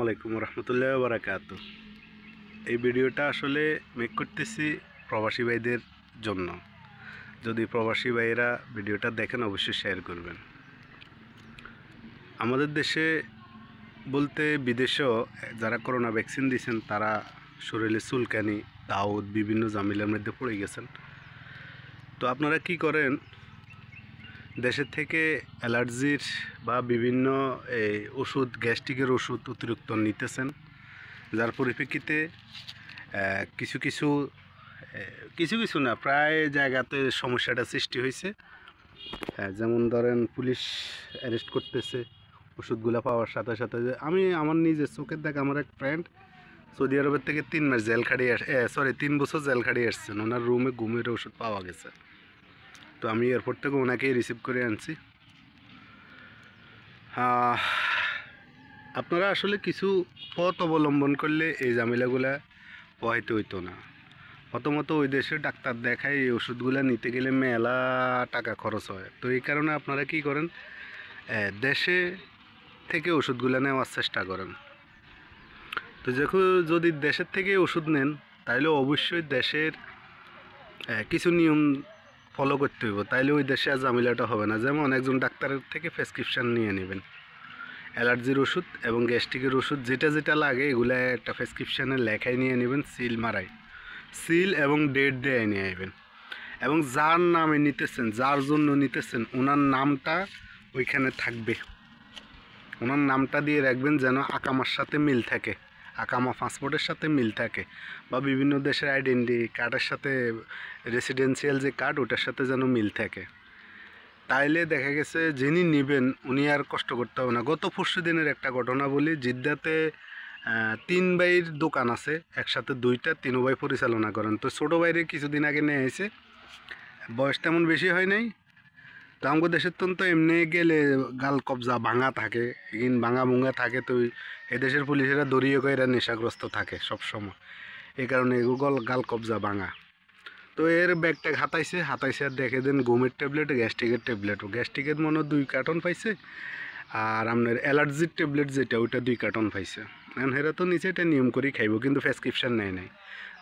আলাইকুম রহমতুল্লাহ বারাকাত। এই ভিডিওটা আসলে মেক করতেছি প্রবাসী ভাইদের জন্য। যদি প্রবাসী ভাইরা ভিডিওটা দেখেন অবশ্যই শেয়ার করবেন। আমাদের দেশে বলতে বিদেশেও যারা করোনা ভ্যাকসিন দিয়েছেন তারা শরীরে চুলকানি, দাউদ, বিভিন্ন ঝামেলার মধ্যে পড়ে গেছেন। তো আপনারা কি করেন, দেশের থেকে অ্যালার্জির বা বিভিন্ন ওষুধ, গ্যাস্ট্রিকের ওষুধ অতিরিক্ত নিতেছেন, যার পরিপ্রেক্ষিতে কিছু কিছু কিছু না প্রায় জায়গাতে সমস্যাটা সৃষ্টি হয়েছে। যেমন ধরেন পুলিশ অ্যারেস্ট করতেছে ওষুধগুলো পাওয়ার সাথে সাথে। আমি আমার নিজের চোখের দেখা, আমার এক ফ্রেন্ড সৌদি আরবের থেকে 3 মাস জেল খাটিয়ে 3 বছর জেল খাটিয়ে আসছেন। ওনার রুমে ঘুমের ওষুধ পাওয়া গেছে। তো আমি এয়ারপোর্ট থেকে ওনাকেই রিসিভ করে আনছি। আপনারা আসলে কিছু পথ অবলম্বন করলে এই ঝামেলাগুলা পোহাইতে হইতো না। প্রথমত ওই দেশের ডাক্তার দেখায় এই ওষুধগুলো নিতে গেলে মেলা টাকা খরচ হয়। তো এই কারণে আপনারা কি করেন, দেশে থেকে ওষুধগুলো নেওয়ার চেষ্টা করেন। তো যখন যদি দেশের থেকে ওষুধ নেন তাহলে অবশ্যই দেশের কিছু নিয়ম ফলো করতে হইব, তাইলে ওই দেশে আর ঝামেলাটা হবে না। যেমন একজন ডাক্তারের থেকে প্রেসক্রিপশান নিয়ে নেবেন, অ্যালার্জির ওষুধ এবং গ্যাস্ট্রিকের ওষুধ যেটা যেটা লাগে এগুলো একটা প্রেসক্রিপশানে লেখায় নিয়ে নেবেন, সিল মারাই, সিল এবং ডেট দিয়ে নিয়ে আসবেন। এবং যার নামে নিতেছেন, যার জন্য নিতেছেন, ওনার নামটা ওইখানে থাকবে। ওনার নামটা দিয়ে রাখবেন যেন আকামার সাথে মিল থাকে, আকামা পাসপোর্টের সাথে মিল থাকে, বা বিভিন্ন দেশের আইডেন্টি কার্ডের সাথে, রেসিডেন্সিয়াল যে কার্ড ওটার সাথে যেন মিল থাকে। তাইলে দেখা গেছে যিনি নেবেন উনি আর কষ্ট করতে হবে না। গত পরশু দিনের একটা ঘটনা বলি। জিদ্দাতে 3 ভাইয়ের দোকান আছে, একসাথে 2টা, 3 ভাই পরিচালনা করেন। তো ছোটো ভাইরে কিছুদিন আগে নিয়ে এসে, বয়স তেমন বেশি হয় নাই। তো আমাদের দেশের তো এমনি গেলে গাল কবজা ভাঙা থাকে, ভাঙা ভুঙ্গা থাকে। তো এদেশের পুলিশেরা দড়িয়ে করে এরা নেশাগ্রস্ত থাকে সবসময়, এই কারণে এগুলো গাল কবজা ভাঙা। তো এর ব্যাগটা হাতাইছে আর দেখে দেন ঘুমের ট্যাবলেট, গ্যাস্ট্রিকের ট্যাবলেটও, গ্যাস্ট্রিকের মনে 2 কার্টন পাইছে, আর আপনার অ্যালার্জির ট্যাবলেট যেটা ওইটা 2 কার্টন পাইছে। এখন হেরা তো নিচে এটা নিয়ম করেই খাইব, কিন্তু প্রেসক্রিপশান নেয় নাই।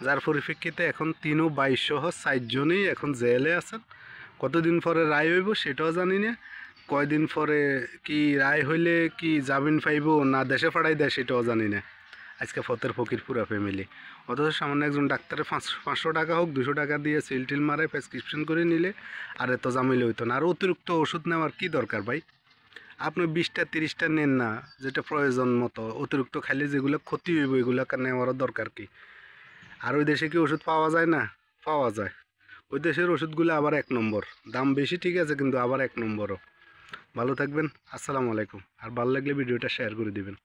যার পরিপ্রেক্ষিতে এখন 3 22 সহ 4 জনেই এখন জেলে আছেন। কতদিন পরে রায় হইব সেটাও জানি না। কয়দিন পরে কি রায় হইলে কি জামিন পাইব না দেশে পাঠাই দেয় সেটাও জানি না। আজকে ফতের ফকির পুরা ফ্যামিলি। অথচ সামান্য একজন ডাক্তারের 500 টাকা হোক 200 টাকা দিয়ে সিল টিল মারে প্রেসক্রিপশন করে নিলে আর এত জামিলে হইতো না। আর অতিরিক্ত ওষুধ নেওয়ার কি দরকার ভাই? আপনি 20টা 30টা নেন না, যেটা প্রয়োজন মতো। অতিরিক্ত খাইলে যেগুলো ক্ষতি হইব এগুলো নেওয়ারও দরকার কি? আর ওই দেশে কি ওষুধ পাওয়া যায় না? পাওয়া যায়। ওই দেশের ওষুধগুলো আবার 1 নম্বর, দাম বেশি ঠিক আছে, কিন্তু আবার 1 নম্বরও। ভালো থাকবেন, আসসালামু আলাইকুম। আর ভালো লাগলে ভিডিওটা শেয়ার করে দিবেন।